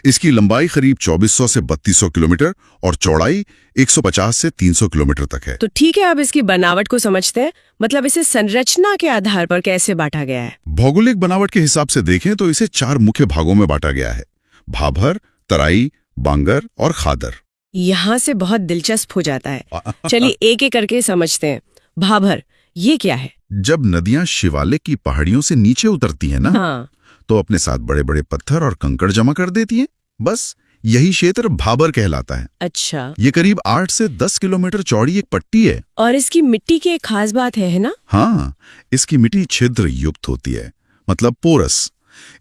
इसकी लंबाई करीब 2400 से 3200 किलोमीटर और चौड़ाई 150 से 300 किलोमीटर तक है। तो ठीक है, अब इसकी बनावट को समझते हैं। मतलब इसे संरचना के आधार पर कैसे बांटा गया है? भौगोलिक बनावट के हिसाब से देखें तो इसे 4 मुख्य भागों में बांटा गया है: भाभर, तराई, बांगर और खादर। यहाँ से बहुत दिलचस्प हो जाता है। चलिए एक एक करके समझते हैं। भाभर, ये क्या है? जब नदियां शिवालिक की पहाड़ियों से नीचे उतरती हैं ना, हाँ। तो अपने साथ बड़े बड़े पत्थर और कंकड़ जमा कर देती हैं। बस यही क्षेत्र भाबर कहलाता है। अच्छा। ये करीब 8 से 10 किलोमीटर चौड़ी एक पट्टी है। और इसकी मिट्टी की एक खास बात है ना? हाँ, इसकी मिट्टी छिद्र युक्त होती है, मतलब पोरस।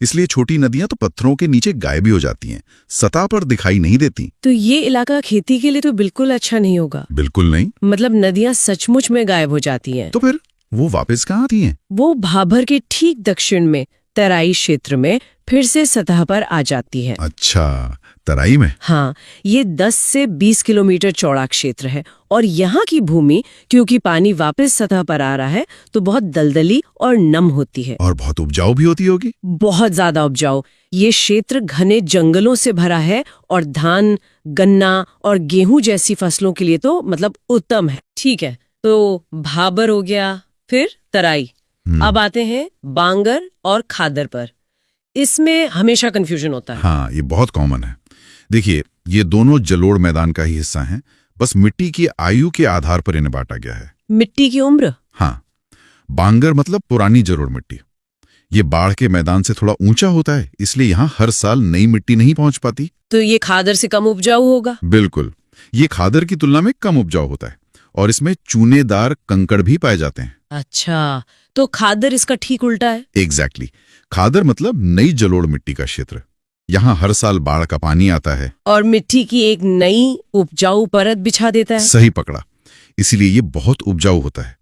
इसलिए छोटी नदियां तो पत्थरों के नीचे गायब भी हो जाती हैं, सतह पर दिखाई नहीं देती। तो ये इलाका खेती के लिए तो बिल्कुल अच्छा नहीं होगा। बिल्कुल नहीं। मतलब नदियां सचमुच में गायब हो जाती हैं। तो फिर वो वापस कहाँ आती हैं? वो भाभर के ठीक दक्षिण में तराई क्षेत्र में फिर से सतह पर आ जाती है। अच्छा, तराई में? हाँ, ये 10 से 20 किलोमीटर चौड़ा क्षेत्र है और यहाँ की भूमि, क्योंकि पानी वापस सतह पर आ रहा है, तो बहुत दलदली और नम होती है। और बहुत उपजाऊ भी होती होगी। बहुत ज्यादा उपजाऊ। ये क्षेत्र घने जंगलों से भरा है और धान, गन्ना और गेहूं जैसी फसलों के लिए तो मतलब उत्तम है। ठीक है, तो भाबर हो गया, फिर तराई। अब आते हैं बांगर और खादर पर। इसमें हमेशा कंफ्यूजन होता है। हाँ, ये बहुत कॉमन है। देखिए, ये दोनों जलोढ़ मैदान का ही हिस्सा हैं, बस मिट्टी की आयु के आधार पर इन्हें बांटा गया है। मिट्टी की उम्र? हाँ। बांगर मतलब पुरानी जलोढ़ मिट्टी। ये बाढ़ के मैदान से थोड़ा ऊंचा होता है, इसलिए यहाँ हर साल नई मिट्टी नहीं पहुंच पाती। तो ये खादर से कम उपजाऊ होगा? बिल्कुल। ये खादर की तुलना में कम उपजाऊ होता है और इसमें चूनेदार कंकड़ भी पाए जाते हैं। अच्छा, तो खादर इसका ठीक उल्टा है। एग्जैक्टली। खादर मतलब नई जलोढ़ मिट्टी का क्षेत्र। यहाँ हर साल बाढ़ का पानी आता है और मिट्टी की एक नई उपजाऊ परत बिछा देता है। सही पकड़ा। इसीलिए ये बहुत उपजाऊ होता है।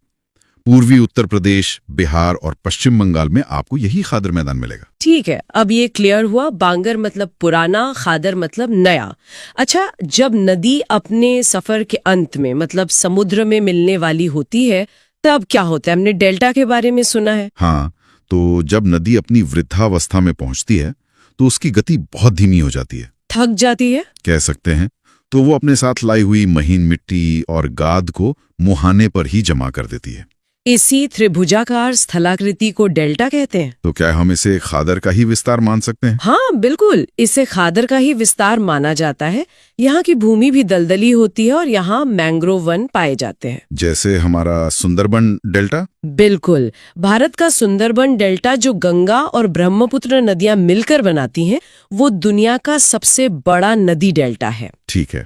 पूर्वी उत्तर प्रदेश, बिहार और पश्चिम बंगाल में आपको यही खादर मैदान मिलेगा। ठीक है, अब ये क्लियर हुआ। बांगर मतलब पुराना, खादर मतलब नया। अच्छा, जब नदी अपने सफर के अंत में मतलब समुद्र में मिलने वाली होती है तब क्या होता है? हमने डेल्टा के बारे में सुना है। हाँ, तो जब नदी अपनी वृद्धावस्था में पहुंचती है तो उसकी गति बहुत धीमी हो जाती है, थक जाती है। कह सकते हैं। तो वो अपने साथ लाई हुई महीन मिट्टी और गाद को मुहाने पर ही जमा कर देती है। इसी त्रिभुजाकार स्थलाकृति को डेल्टा कहते हैं। तो क्या हम इसे खादर का ही विस्तार मान सकते हैं? हाँ बिल्कुल, इसे खादर का ही विस्तार माना जाता है। यहाँ की भूमि भी दलदली होती है और यहाँ मैंग्रोव वन पाए जाते हैं। जैसे हमारा सुंदरबन डेल्टा? बिल्कुल, भारत का सुंदरबन डेल्टा जो गंगा और ब्रह्मपुत्र नदियां मिलकर बनाती हैं, वो दुनिया का सबसे बड़ा नदी डेल्टा है। ठीक है,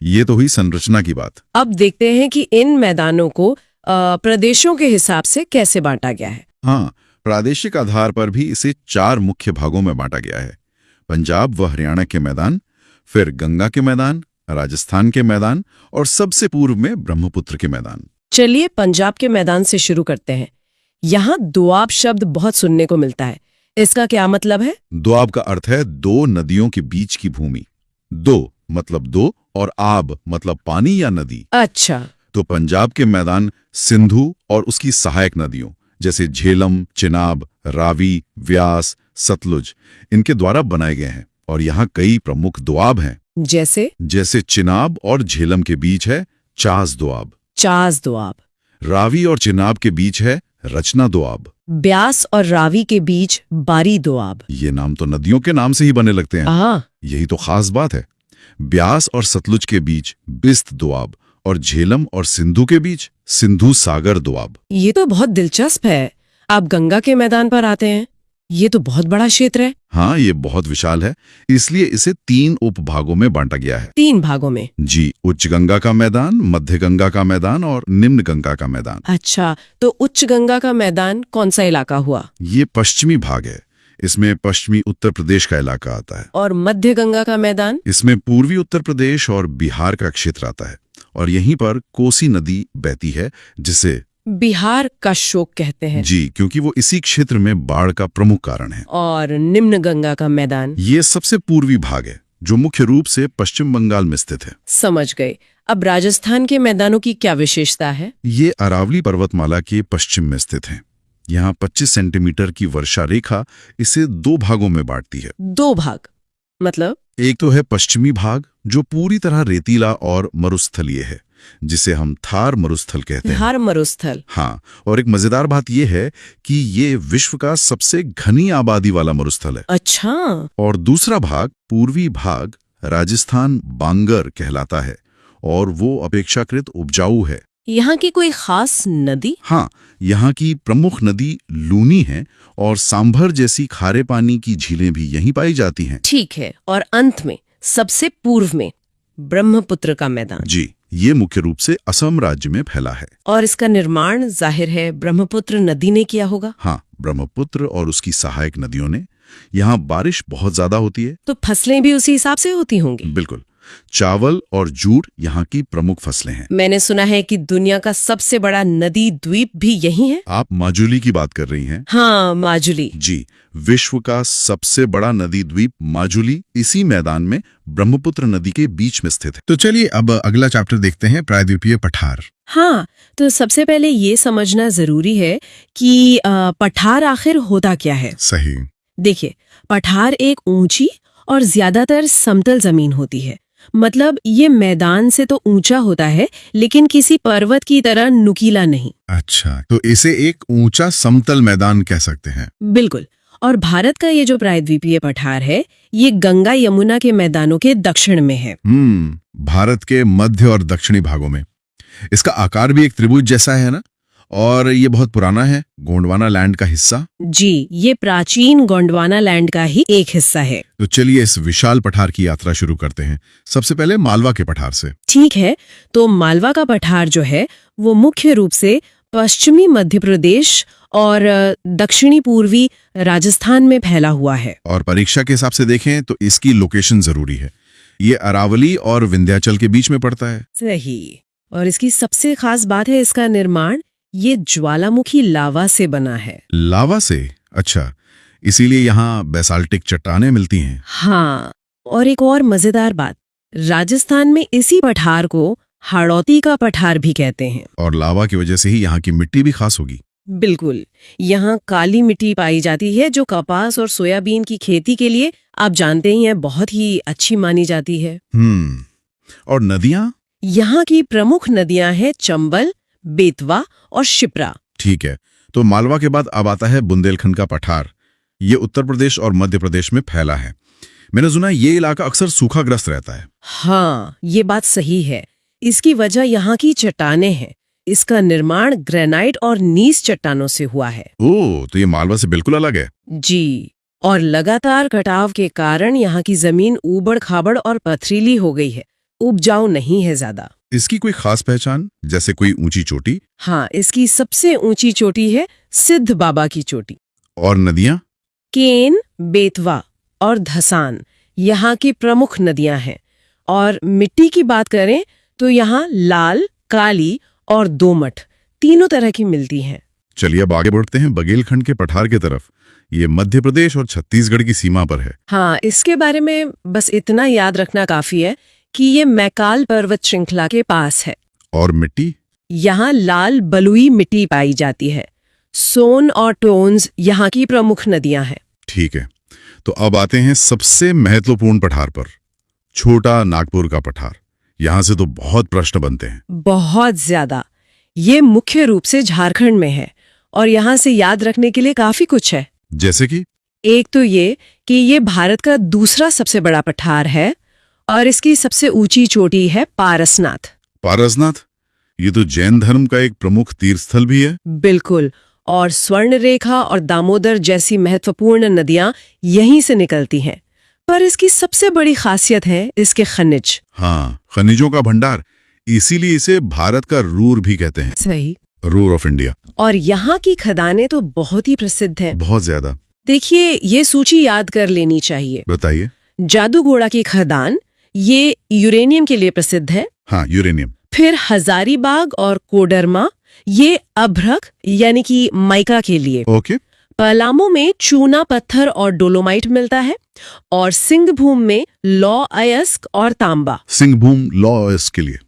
ये तो हुई संरचना की बात। अब देखते हैं कि इन मैदानों को प्रदेशों के हिसाब से कैसे बांटा गया है। हाँ, प्रादेशिक आधार पर भी इसे 4 मुख्य भागों में बांटा गया है। पंजाब व हरियाणा के मैदान, फिर गंगा के मैदान, राजस्थान के मैदान और सबसे पूर्व में ब्रह्मपुत्र के मैदान। चलिए पंजाब के मैदान से शुरू करते हैं। यहाँ दोआब शब्द बहुत सुनने को मिलता है। इसका क्या मतलब है? दोआब का अर्थ है 2 नदियों के बीच की भूमि। दो मतलब 2 और आब मतलब पानी या नदी। अच्छा, तो पंजाब के मैदान सिंधु और उसकी सहायक नदियों जैसे झेलम, चिनाब, रावी, व्यास, सतलुज इनके द्वारा बनाए गए हैं। और यहाँ कई प्रमुख दोआब हैं। जैसे चिनाब और झेलम के बीच है चास दोआब। चास दोआब। रावी और चिनाब के बीच है रचना दोआब। ब्यास और रावी के बीच बारी दोआब। ये नाम तो नदियों के नाम से ही बने लगते हैं। हाँ, यही तो खास बात है। ब्यास और सतलुज के बीच बिस्त दोआब और झेलम और सिंधु के बीच सिंधु सागर दोआब। ये तो बहुत दिलचस्प है। आप गंगा के मैदान पर आते हैं। ये तो बहुत बड़ा क्षेत्र है। हाँ, ये बहुत विशाल है, इसलिए इसे 3 उपभागों में बांटा गया है। 3 भागों में? जी, उच्च गंगा का मैदान, मध्य गंगा का मैदान और निम्न गंगा का मैदान। अच्छा, तो उच्च गंगा का मैदान कौन सा इलाका हुआ? ये पश्चिमी भाग है। इसमें पश्चिमी उत्तर प्रदेश का इलाका आता है। और मध्य गंगा का मैदान? इसमें पूर्वी उत्तर प्रदेश और बिहार का क्षेत्र आता है। और यहीं पर कोसी नदी बहती है, जिसे बिहार का शोक कहते हैं। जी, क्योंकि वो इसी क्षेत्र में बाढ़ का प्रमुख कारण है। और निम्न गंगा का मैदान? ये सबसे पूर्वी भाग है, जो मुख्य रूप से पश्चिम बंगाल में स्थित है। समझ गए। अब राजस्थान के मैदानों की क्या विशेषता है? ये अरावली पर्वतमाला के पश्चिम में स्थित है। यहाँ 25 सेंटीमीटर की वर्षा रेखा इसे 2 भागों में बांटती है। 2 भाग मतलब? एक तो है पश्चिमी भाग, जो पूरी तरह रेतीला और मरुस्थलीय है, जिसे हम थार मरुस्थल कहते हैं। थार मरुस्थल। हाँ, और एक मजेदार बात यह है कि ये विश्व का सबसे घनी आबादी वाला मरुस्थल है। अच्छा। और दूसरा भाग, पूर्वी भाग, राजस्थान बांगर कहलाता है और वो अपेक्षाकृत उपजाऊ है। यहाँ की कोई खास नदी? हाँ, यहाँ की प्रमुख नदी लूनी है और सांभर जैसी खारे पानी की झीलें भी यहीं पाई जाती हैं। ठीक है। और अंत में सबसे पूर्व में ब्रह्मपुत्र का मैदान। जी, ये मुख्य रूप से असम राज्य में फैला है। और इसका निर्माण जाहिर है ब्रह्मपुत्र नदी ने किया होगा। हाँ, ब्रह्मपुत्र और उसकी सहायक नदियों ने। यहाँ बारिश बहुत ज्यादा होती है, तो फसलें भी उसी हिसाब से होती होंगी। बिल्कुल। चावल और जूट यहाँ की प्रमुख फसलें हैं। मैंने सुना है कि दुनिया का सबसे बड़ा नदी द्वीप भी यही है। आप माजुली की बात कर रही हैं? हाँ, माजुली। जी, विश्व का सबसे बड़ा नदी द्वीप माजुली इसी मैदान में ब्रह्मपुत्र नदी के बीच में स्थित है। तो चलिए अब अगला चैप्टर देखते हैं, प्रायद्वीपीय पठार। हाँ, तो सबसे पहले ये समझना जरूरी है कि पठार आखिर होता क्या है। सही। देखिए, पठार एक ऊंची और ज्यादातर समतल जमीन होती है। मतलब ये मैदान से तो ऊंचा होता है, लेकिन किसी पर्वत की तरह नुकीला नहीं। अच्छा, तो इसे एक ऊंचा समतल मैदान कह सकते हैं। बिल्कुल। और भारत का ये जो प्रायद्वीपीय पठार है, ये गंगा यमुना के मैदानों के दक्षिण में है। भारत के मध्य और दक्षिणी भागों में। इसका आकार भी एक त्रिभुज जैसा है ना, और ये बहुत पुराना है, गोंडवाना लैंड का हिस्सा। जी, ये प्राचीन गोंडवाना लैंड का ही एक हिस्सा है। तो चलिए इस विशाल पठार की यात्रा शुरू करते हैं। सबसे पहले मालवा के पठार से। ठीक है, तो मालवा का पठार जो है वो मुख्य रूप से पश्चिमी मध्य प्रदेश और दक्षिणी पूर्वी राजस्थान में फैला हुआ है। और परीक्षा के हिसाब से देखें तो इसकी लोकेशन जरूरी है। ये अरावली और विंध्याचल के बीच में पड़ता है। सही। और इसकी सबसे खास बात है इसका निर्माण ये ज्वालामुखी लावा से बना है। लावा से? अच्छा, इसीलिए यहाँ बेसाल्टिक चट्टानें मिलती हैं। हाँ, और एक और मजेदार बात, राजस्थान में इसी पठार को हाड़ौती का पठार भी कहते हैं। और लावा की वजह से ही यहाँ की मिट्टी भी खास होगी। बिल्कुल, यहाँ काली मिट्टी पाई जाती है जो कपास और सोयाबीन की खेती के लिए आप जानते ही हैं बहुत ही अच्छी मानी जाती है। और नदियाँ? यहाँ की प्रमुख नदियां हैं चंबल, बेतवा और शिप्रा। ठीक है, तो मालवा के बाद अब आता है बुंदेलखंड का पठार। ये उत्तर प्रदेश और मध्य प्रदेश में फैला है। मैंने सुना ये इलाका अक्सर सूखाग्रस्त रहता है। हाँ, ये बात सही है। इसकी वजह यहाँ की चट्टानें हैं। इसका निर्माण ग्रेनाइट और नीस चट्टानों से हुआ है। ओह, तो ये मालवा से बिल्कुल अलग है। जी, और लगातार कटाव के कारण यहाँ की जमीन ऊबड़ खाबड़ और पथरीली हो गई है, उपजाऊ नहीं है ज्यादा। इसकी कोई खास पहचान, जैसे कोई ऊंची चोटी? हाँ, इसकी सबसे ऊंची चोटी है सिद्ध बाबा की चोटी। और नदियाँ? केन, बेतवा और धसान यहाँ की प्रमुख नदियां हैं। और मिट्टी की बात करें तो यहाँ लाल, काली और दोमट तीनों तरह की मिलती हैं। चलिए अब आगे बढ़ते हैं बघेलखंड के पठार की तरफ। ये मध्य प्रदेश और छत्तीसगढ़ की सीमा पर है। हाँ, इसके बारे में बस इतना याद रखना काफी है कि ये मैकाल पर्वत श्रृंखला के पास है। और मिट्टी? यहाँ लाल बलुई मिट्टी पाई जाती है। सोन और टोन्स यहाँ की प्रमुख नदियां हैं। ठीक है, तो अब आते हैं सबसे महत्वपूर्ण पठार पर, छोटा नागपुर का पठार। यहाँ से तो बहुत प्रश्न बनते हैं। बहुत ज्यादा। ये मुख्य रूप से झारखंड में है और यहाँ से याद रखने के लिए काफी कुछ है। जैसे कि? एक तो ये कि ये भारत का दूसरा सबसे बड़ा पठार है और इसकी सबसे ऊंची चोटी है पारसनाथ। पारसनाथ? ये तो जैन धर्म का एक प्रमुख तीर्थस्थल भी है। बिल्कुल, और स्वर्णरेखा और दामोदर जैसी महत्वपूर्ण नदियां यहीं से निकलती हैं। पर इसकी सबसे बड़ी खासियत है इसके खनिज। हाँ, खनिजों का भंडार, इसीलिए इसे भारत का रूर भी कहते हैं। सही। Ruhr of India. और यहाँ की खदानें तो बहुत ही प्रसिद्ध हैं। बहुत ज्यादा। देखिए, ये सूची याद कर लेनी चाहिए। बताइए। जादूगोड़ा की खदान, ये यूरेनियम के लिए प्रसिद्ध है। हाँ, यूरेनियम। फिर हजारीबाग और कोडरमा, ये अभ्रक यानी कि माइका के लिए। ओके। पलामू में चूना पत्थर और डोलोमाइट मिलता है और सिंहभूम में लौ अयस्क और तांबा। सिंहभूम लौ अयस्क के लिए।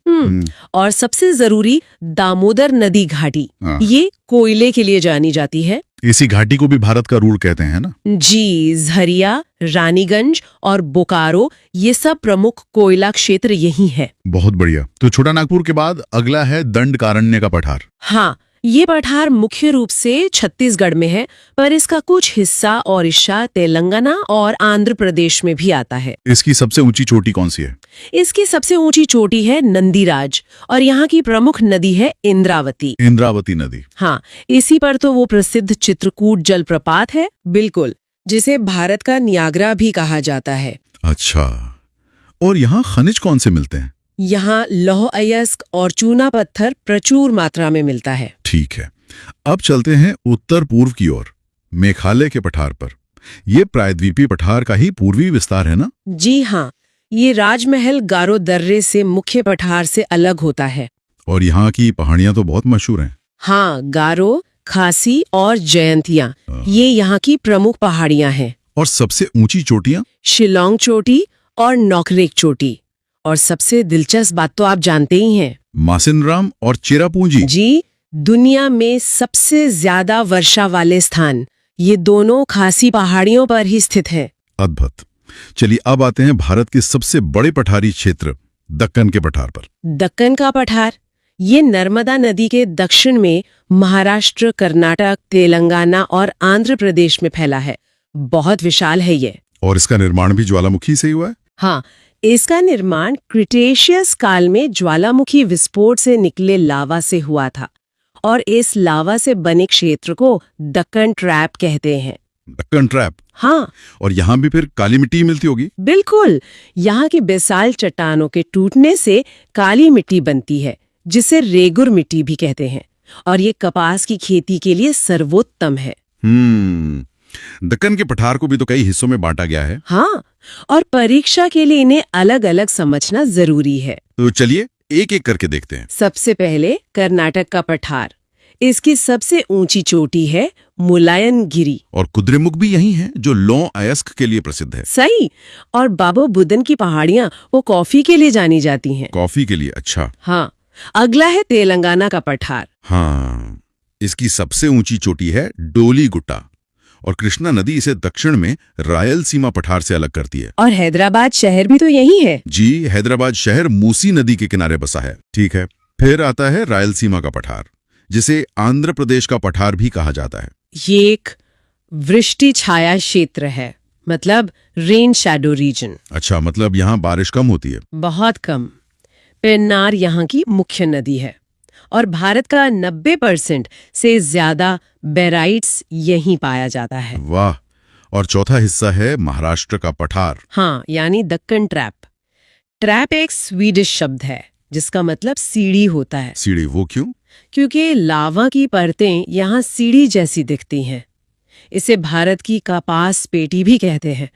और सबसे जरूरी दामोदर नदी घाटी, हाँ। ये कोयले के लिए जानी जाती है। इसी घाटी को भी भारत का रूर कहते हैं ना? जी, झरिया, रानीगंज और बोकारो, ये सब प्रमुख कोयला क्षेत्र यही है। बहुत बढ़िया। तो छोटा नागपुर के बाद अगला है दंडकारण्य का पठार। हाँ, ये पठार मुख्य रूप से छत्तीसगढ़ में है, पर इसका कुछ हिस्सा ओडिशा, तेलंगाना और आंध्र प्रदेश में भी आता है। इसकी सबसे ऊंची चोटी कौन सी है? इसकी सबसे ऊंची चोटी है नंदीराज और यहाँ की प्रमुख नदी है इंद्रावती। इंद्रावती नदी। हाँ, इसी पर तो वो प्रसिद्ध चित्रकूट जलप्रपात है, बिल्कुल, जिसे भारत का नियाग्रा भी कहा जाता है। अच्छा, और यहाँ खनिज कौन से मिलते हैं? यहाँ लौह अयस्क और चूना पत्थर प्रचुर मात्रा में मिलता है। ठीक है, अब चलते हैं उत्तर पूर्व की ओर, मेघालय के पठार पर। ये प्रायद्वीपीय पठार का ही पूर्वी विस्तार है ना? जी हाँ, ये राजमहल गारो दर्रे से मुख्य पठार से अलग होता है। और यहाँ की पहाड़ियां तो बहुत मशहूर हैं। हाँ, गारो, खासी और जयंतिया, ये यहाँ की प्रमुख पहाड़ियां हैं। और सबसे ऊंची चोटियां? शिलोंग चोटी और नौकरेक चोटी। और सबसे दिलचस्प बात तो आप जानते ही हैं, मासिनराम और चेरापूंजी। जी, दुनिया में सबसे ज्यादा वर्षा वाले स्थान ये दोनों खासी पहाड़ियों पर ही स्थित हैं। अद्भुत। चलिए अब आते हैं भारत के सबसे बड़े पठारी क्षेत्र दक्कन के पठार पर। दक्कन का पठार, ये नर्मदा नदी के दक्षिण में महाराष्ट्र, कर्नाटक, तेलंगाना और आंध्र प्रदेश में फैला है। बहुत विशाल है ये। और इसका निर्माण भी ज्वालामुखी से ही हुआ है? हाँ, इसका निर्माण क्रिटेशियस काल में ज्वालामुखी विस्फोट से निकले लावा से हुआ था और इस लावा से बने क्षेत्र को दक्कन ट्रैप कहते हैं। दक्कन ट्रैप? हाँ। और यहाँ भी फिर काली मिट्टी मिलती होगी? बिल्कुल, यहाँ की बेसाल्ट चट्टानों के टूटने से काली मिट्टी बनती है, जिसे रेगुर मिट्टी भी कहते हैं, और ये कपास की खेती के लिए सर्वोत्तम है। दक्कन के पठार को भी तो कई हिस्सों में बांटा गया है। हाँ, और परीक्षा के लिए इन्हें अलग अलग समझना जरूरी है। तो चलिए एक एक करके देखते हैं। सबसे पहले कर्नाटक का पठार, इसकी सबसे ऊंची चोटी है मुलायनगिरी। और कुद्रेमुख भी यही है जो लौह अयस्क के लिए प्रसिद्ध है। सही। और बाबा बुदन की पहाड़ियां वो कॉफी के लिए जानी जाती हैं। कॉफी के लिए, अच्छा। हाँ। अगला है तेलंगाना का पठार। हाँ, इसकी सबसे ऊंची चोटी है डोली गुट्टा और कृष्णा नदी इसे दक्षिण में रायलसीमा पठार से अलग करती है। और हैदराबाद शहर भी तो यही है। जी, हैदराबाद शहर मूसी नदी के किनारे बसा है। ठीक है, फिर आता है रायलसीमा का पठार, जिसे आंध्र प्रदेश का पठार भी कहा जाता है। ये एक वृष्टि छाया क्षेत्र है, मतलब रेन शैडो रीजन। अच्छा, मतलब यहाँ बारिश कम होती है। बहुत कम। पेन्नार यहाँ की मुख्य नदी है और भारत का 90% से ज्यादा बेराइट्स यहीं पाया जाता है। वाह। और चौथा हिस्सा है महाराष्ट्र का पठार। हाँ, यानी दक्कन ट्रैप। ट्रैप एक स्वीडिश शब्द है जिसका मतलब सीढ़ी होता है। सीढ़ी, वो क्यों? क्योंकि लावा की परतें यहाँ सीढ़ी जैसी दिखती हैं। इसे भारत की कपास पेटी भी कहते हैं।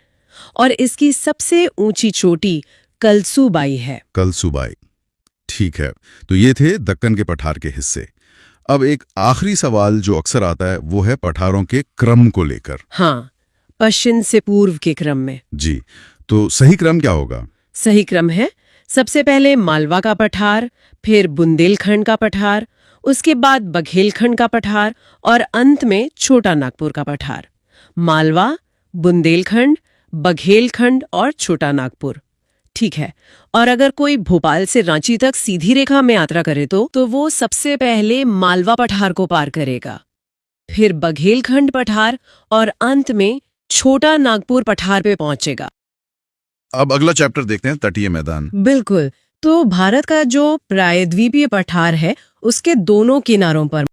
और इसकी सबसे ऊंची चोटी कलसूबाई है। कलसूबाई, ठीक है। तो ये थे दक्कन के पठार के हिस्से। अब एक आखिरी सवाल जो अक्सर आता है वो है पठारों के क्रम को लेकर। हाँ, पश्चिम से पूर्व के क्रम में। जी, तो सही क्रम क्या होगा? सही क्रम है सबसे पहले मालवा का पठार, फिर बुंदेलखंड का पठार, उसके बाद बघेलखंड का पठार और अंत में छोटा नागपुर का पठार। मालवा, बुंदेलखंड, बघेलखंड और छोटा नागपुर। ठीक है। और अगर कोई भोपाल से रांची तक सीधी रेखा में यात्रा करे तो वो सबसे पहले मालवा पठार को पार करेगा, फिर बघेलखंड पठार और अंत में छोटा नागपुर पठार पे पहुंचेगा। अब अगला चैप्टर देखते हैं, तटीय मैदान। बिल्कुल। तो भारत का जो प्रायद्वीपीय पठार है उसके दोनों किनारों पर